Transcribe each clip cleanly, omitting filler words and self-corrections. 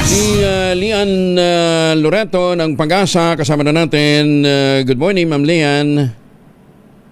Si Lian Loreto ng Pag-asa, kasama na natin. Good morning, Ma'am Lian.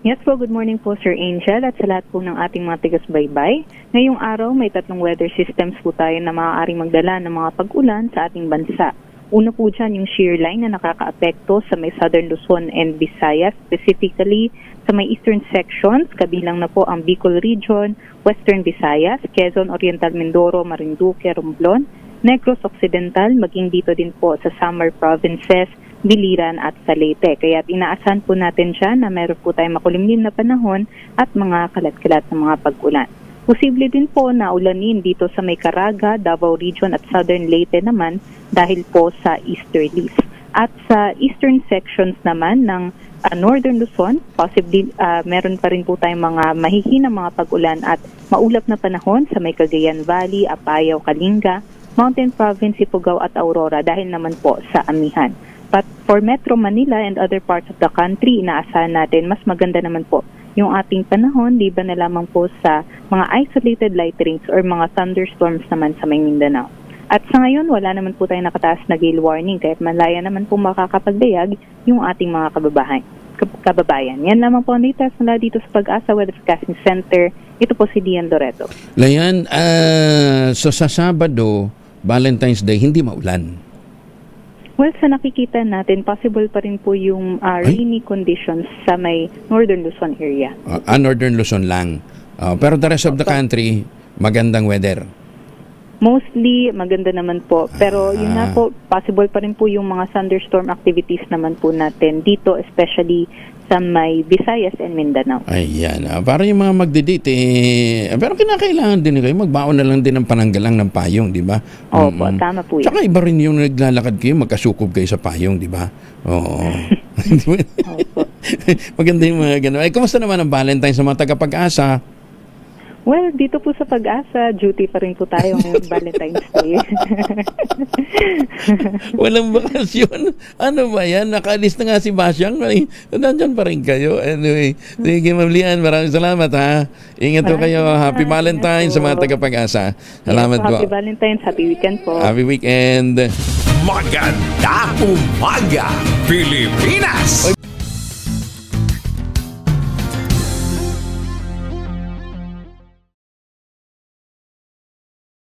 Yes po, good morning po Sir Angel at sa lahat po ng ating mga tigas-baybay. Ngayong araw may tatlong weather systems po tayo na maaaring magdala ng mga pag-ulan sa ating bansa. Una po dyan yung shear line na nakakaapekto sa may Southern Luzon and Visayas, specifically sa may eastern sections, kabilang na po ang Bicol Region, Western Visayas, Quezon, Oriental Mindoro, Marinduque, Romblon, Negros Occidental, maging dito din po sa Samar Provinces, Biliran at Salete. Kaya inaasahan po natin dyan na meron po tayong makulimlim na panahon at mga kalat-kalat na mga pag-ulan. Posible din po na ulanin dito sa may Caraga, Davao Region at Southern Leyte naman dahil po sa easterlies. At sa eastern sections naman ng Northern Luzon, possibly meron pa rin po tayong mga mahihinang mga pag-ulan at maulap na panahon sa may Cagayan Valley, Apayao, Kalinga, Mountain Province, Ifugao at Aurora dahil naman po sa amihan. But for Metro Manila and other parts of the country, inaasahan natin mas maganda naman po yung ating panahon, liban na lamang po sa mga isolated light rains or mga thunderstorms naman sa may Mindanao. At sa ngayon, wala naman po tayong nakataas na gale warning kahit malaya naman po makakapagdayag yung ating mga kababayan. Yan lamang po ang latest mula dito sa Pag-asa Weather Forecasting Center. Ito po si Lian Loreto. Lian, so sa Sabado, Valentine's Day, hindi maulan. Well, sa nakikita natin, possible pa rin po yung rainy conditions sa may Northern Luzon area. Northern Luzon lang. Pero the rest of the country, magandang weather. Mostly, maganda naman po. Pero yun nga po, possible pa rin po yung mga thunderstorm activities naman po natin dito, especially sa may Visayas and Mindanao. Ayan. Para yung mga magdidate, pero kinakailangan din kayo, magbaon na lang din ng pananggalang ng payong, di ba? Opo, tama po yan. Tsaka iba rin yung naglalakad kayo, magkasukob kayo sa payong, di ba? Oo. Opo. Maganda yung mga gano'n. Ay, kumusta naman ang Valentine sa mga taga-Pag-asa? Well, dito po sa Pag-asa, duty pa rin po tayo ngayong Valentine's Day. Walang bakasyon. Ano ba yan? Nakaalis na nga si Basyang. Ay, nandyan pa rin kayo. Anyway, sige Ma'am Lian, maraming salamat ha. Ingat po kayo. Happy Valentine's sa mga taga-Pag-asa. Salamat po. Happy Valentine's, happy weekend po. Happy weekend. Maganda umaga, Pilipinas!